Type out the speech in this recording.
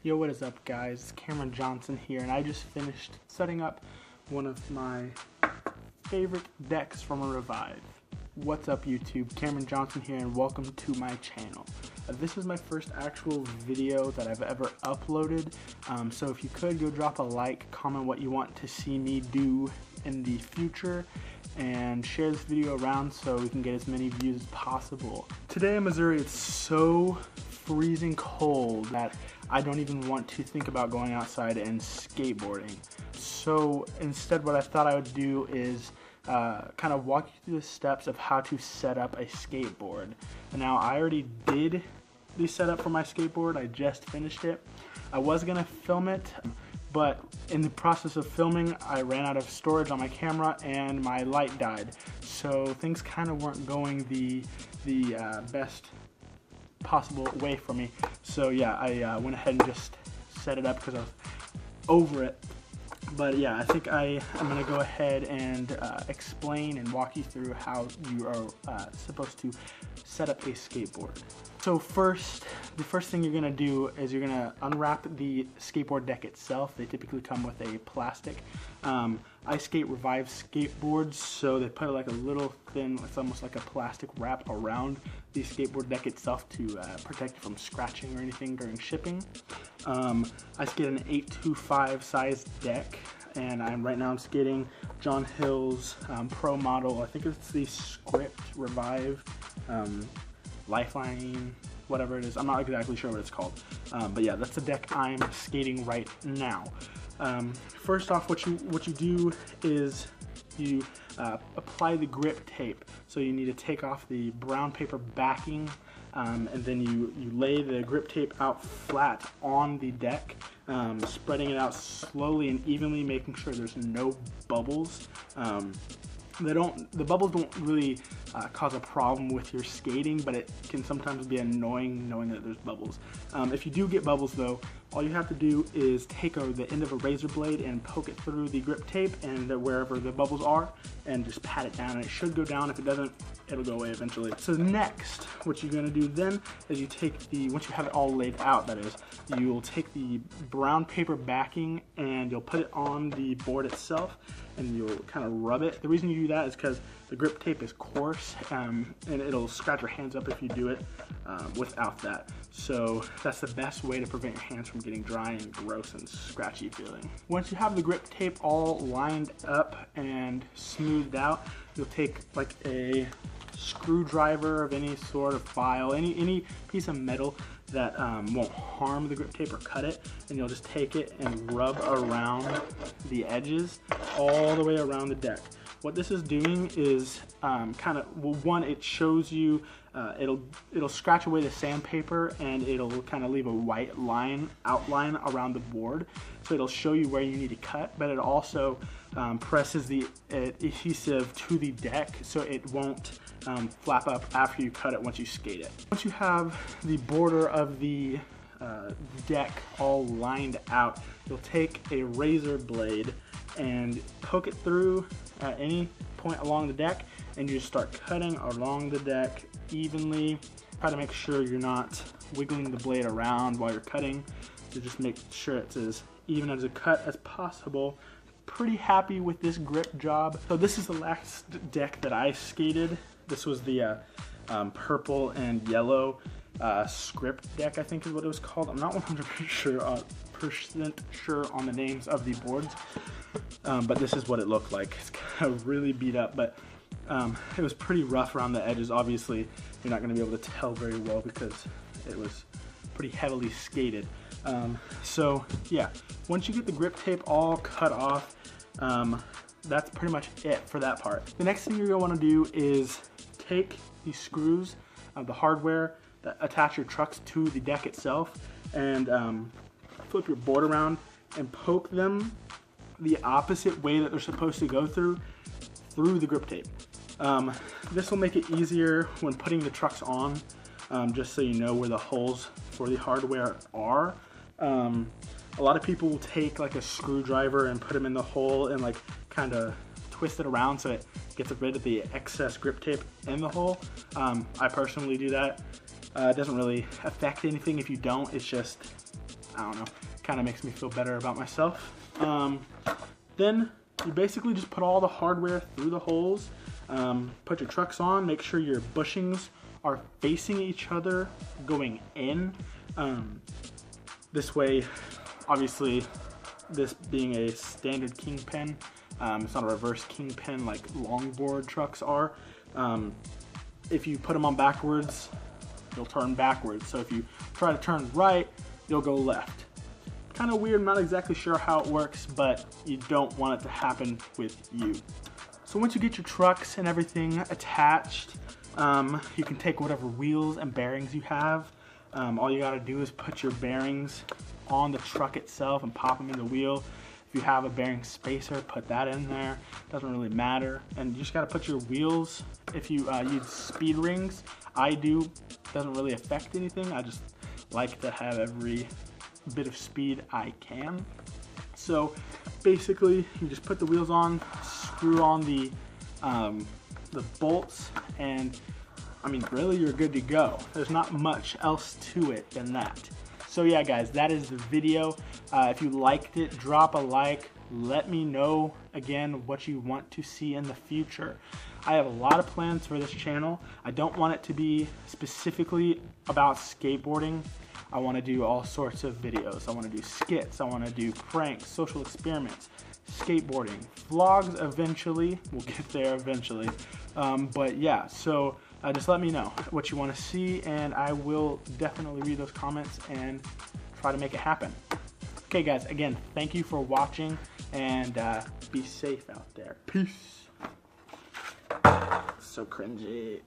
Yo, what is up guys? It's Cameron Johnson here, and I just finished setting up one of my favorite decks from a Revive. What's up YouTube? Cameron Johnson here, and welcome to my channel. This is my first actual video that I've ever uploaded, so if you could go drop a like, comment what you want to see me do in the future, and share this video around so we can get as many views as possible. Today in Missouri it's so freezing cold that I don't even want to think about going outside and skateboarding. So instead what I thought I would do is kind of walk you through the steps of how to set up a skateboard. Now I already did the setup for my skateboard, I just finished it. I was gonna film it, but in the process of filming I ran out of storage on my camera and my light died. So things kind of weren't going the best possible way for me. So yeah, I went ahead and just set it up because I was over it. But yeah, I think I'm going to go ahead and explain and walk you through how you are supposed to set up a skateboard. So the first thing you're going to do is you're going to unwrap the skateboard deck itself. They typically come with a plastic. I skate Revive skateboards, so they put like a little thin, it's almost like a plastic wrap around the skateboard deck itself to protect it from scratching or anything during shipping. I skate an 825 size deck, and right now I'm skating John Hill's Pro model. I think it's the Script Revive Lifeline, whatever it is. I'm not exactly sure what it's called, but yeah, that's the deck I'm skating right now. First off, what you do is you apply the grip tape. So you need to take off the brown paper backing, and then you lay the grip tape out flat on the deck, spreading it out slowly and evenly, making sure there's no bubbles. The bubbles don't really cause a problem with your skating, but it can sometimes be annoying knowing that there's bubbles. If you do get bubbles though, all you have to do is take the end of a razor blade and poke it through the grip tape and wherever the bubbles are, and just pat it down, and it should go down. If it doesn't, it'll go away eventually. So next, what you're gonna do then is you take once you have it all laid out, that is, you'll take the brown paper backing and you'll put it on the board itself, and you'll kind of rub it. The reason you do that is because the grip tape is coarse, and it'll scratch your hands up if you do it without that. So that's the best way to prevent your hands from getting dry and gross and scratchy feeling. Once you have the grip tape all lined up and smoothed out, you'll take like a screwdriver of any sort of file, any piece of metal that won't harm the grip tape or cut it, and you'll just take it and rub around the edges all the way around the deck. What this is doing is one, it shows you, it'll scratch away the sandpaper, and it'll kind of leave a white outline around the board, so it'll show you where you need to cut, but it also presses the adhesive to the deck so it won't flap up after you cut it once you skate it. Once you have the border of the deck all lined out, you'll take a razor blade and poke it through at any point along the deck, and you just start cutting along the deck evenly. Try to make sure you're not wiggling the blade around while you're cutting, so just make sure it's as even as a cut as possible. Pretty happy with this grip job. So this is the last deck that I skated. This was the purple and yellow Script deck, I think is what it was called. I'm not 100% sure on the names of the boards, but this is what it looked like. It's kind of really beat up, but it was pretty rough around the edges. Obviously, you're not going to be able to tell very well because it was pretty heavily skated. So yeah, once you get the grip tape all cut off, that's pretty much it for that part. The next thing you're going to want to do is take the screws of the hardware that attach your trucks to the deck itself, and flip your board around and poke them the opposite way that they're supposed to go through the grip tape. This will make it easier when putting the trucks on, just so you know where the holes for the hardware are. A lot of people will take like a screwdriver and put them in the hole and like kind of twist it around so it gets rid of the excess grip tape in the hole. I personally do that. It doesn't really affect anything if you don't. It's just I don't know, kind of makes me feel better about myself. Then you basically just put all the hardware through the holes, put your trucks on, make sure your bushings are facing each other going in. This way, obviously, this being a standard kingpin, it's not a reverse kingpin like longboard trucks are. If you put them on backwards, you'll turn backwards. So if you try to turn right, you'll go left. Kind of weird, not exactly sure how it works, but you don't want it to happen with you. So once you get your trucks and everything attached, you can take whatever wheels and bearings you have. All you gotta do is put your bearings on the truck itself and pop them in the wheel. If you have a bearing spacer, put that in there. Doesn't really matter. And you just gotta put your wheels, if you use speed rings, I do, doesn't really affect anything. I just like to have every bit of speed I can. So basically you just put the wheels on, screw on the bolts, and I mean, really, you're good to go. There's not much else to it than that. So yeah, guys, that is the video. If you liked it, drop a like. Let me know, again, what you want to see in the future. I have a lot of plans for this channel. I don't want it to be specifically about skateboarding. I want to do all sorts of videos. I want to do skits. I want to do pranks, social experiments, skateboarding, vlogs eventually. We'll get there eventually. But yeah, so just let me know what you want to see, and I will definitely read those comments and try to make it happen. Okay, guys, again, thank you for watching, and be safe out there. Peace. So cringy.